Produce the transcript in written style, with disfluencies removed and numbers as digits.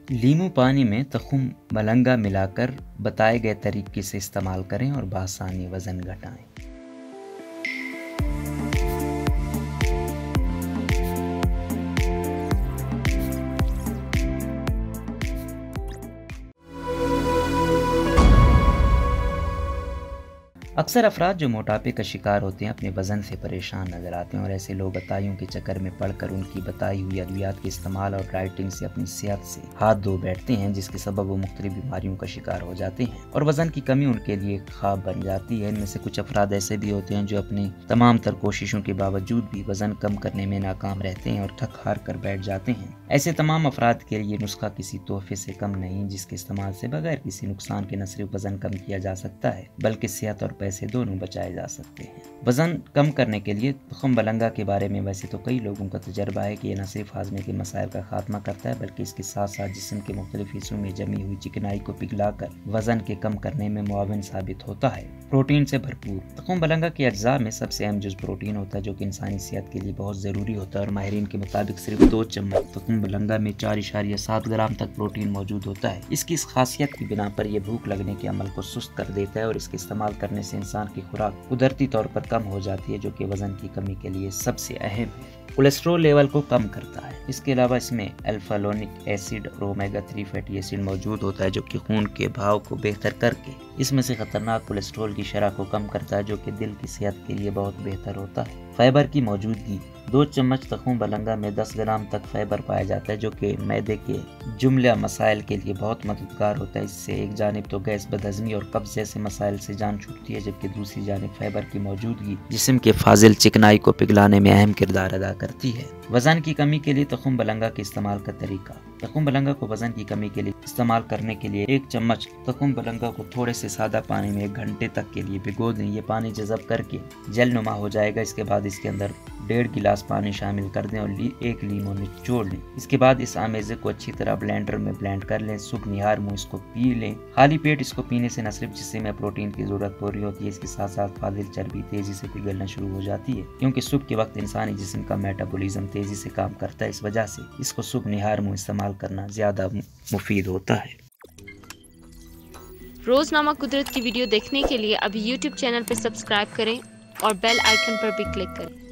लीमू पानी में तखुम मलंगा मिलाकर बताए गए तरीके से इस्तेमाल करें और बआसानी वज़न घटाएं। अक्सर अफराद जो मोटापे का शिकार होते हैं अपने वज़न से परेशान नज़र आते हैं और ऐसे लोग बताइयों के चक्कर में पड़कर उनकी बताई हुई अद्वियात के इस्तेमाल और डाइटिंग से अपनी सेहत से हाथ धो बैठते हैं, जिसके सबब वो मुख्तलिफ बीमारियों का शिकार हो जाते हैं और वज़न की कमी उनके लिए ख्वाब बन जाती है। इनमें से कुछ अफराद ऐसे भी होते हैं जो अपनी तमाम तर कोशिशों के बावजूद भी वज़न कम करने में नाकाम रहते हैं और थक हार कर बैठ जाते हैं। ऐसे तमाम अफराद के लिए नुस्खा किसी तोहफे से कम नहीं, जिसके इस्तेमाल से बगैर किसी नुकसान के न सिर्फ वज़न कम किया जा सकता है बल्कि सेहत और पैसे दोनों बचाए जा सकते हैं। वजन कम करने के लिए तखुम मलंगा के बारे में वैसे तो कई लोगों का तजर्बा है कि यह न सिर्फ हाजमे के मसाइल का खात्मा करता है बल्कि इसके साथ साथ जिस्म के मुख्तलिफ हिस्सों में जमी हुई चिकनाई को पिघलाकर वजन के कम करने में मुआविन साबित होता है। प्रोटीन से भरपूर तखुम मलंगा के अज्जा में सबसे अहम जुज़ प्रोटीन होता है, जो कि इंसानी सेहत के लिए बहुत ज़रूरी होता है और माहिरीन के मुताबिक सिर्फ 2 चम्मच तखुम मलंगा में 4.7 ग्राम तक प्रोटीन मौजूद होता है। इसकी इस खासियत की बिना पर यह भूख लगने के अमल को सुस्त कर देता है और इसके इस्तेमाल करने से इंसान की खुराक कुदरती तौर पर कम हो जाती है, जो कि वजन की कमी के लिए सबसे अहम है। कोलेस्ट्रॉल लेवल को कम करता है। इसके अलावा इसमें अल्फा-लोनिक एसिड और ओमेगा 3 फैटी एसिड मौजूद होता है, जो कि खून के बहाव को बेहतर करके इसमें से खतरनाक कोलेस्ट्रॉल की शरह को कम करता है, जो कि दिल की सेहत के लिए बहुत बेहतर होता है। फाइबर की मौजूदगी 2 चम्मच तखुम मलंगा में 10 ग्राम तक फाइबर पाया जाता है, जो कि मैदे के जुमला मसाइल के लिए बहुत मददगार होता है। इससे एक जानिब तो गैस, बदहज़मी और कब्ज़ जैसे मसाइल से जान छूटती है, जबकि दूसरी जानिब फाइबर की मौजूदगी जिस्म के फाजिल चिकनाई को पिघलाने में अहम किरदार अदा करती है। वज़न की कमी के लिए तखुम मलंगा के इस्तेमाल का तरीका। तखुम मलंगा को वज़न की कमी के लिए इस्तेमाल करने के लिए 1 चम्मच तखुम मलंगा को थोड़े से सादा पानी में 1 घंटे तक के लिए भिगो दें। ये पानी जज़ब करके जेल नुमा हो जाएगा। इसके बाद इसके अंदर 1.5 गिलास पानी शामिल कर दें और 1 लीमू निचोड़ लें। इसके बाद इस आमेज़े को अच्छी तरह ब्लेंडर में ब्लेंड कर लें। सुबह निहार मुँह इसको पी लें। खाली पेट इसको पीने से न सिर्फ जिस्म में प्रोटीन की ज़रूरत पूरी होती है, इसके साथ साथ फाजिल चर्बी तेज़ी से पिघलना शुरू हो जाती है, क्योंकि सुबह के वक्त इंसानी जिस्म का मेटाबॉलिज्म तेज़ी से काम करता है। इस वजह से इसको सुबह निहार मुँह इस्तेमाल करना ज़्यादा मुफीद होता है। रोज़नामा कुदरत की वीडियो देखने के लिए अभी YouTube चैनल पर सब्सक्राइब करें और बेल आइकन पर भी क्लिक करें।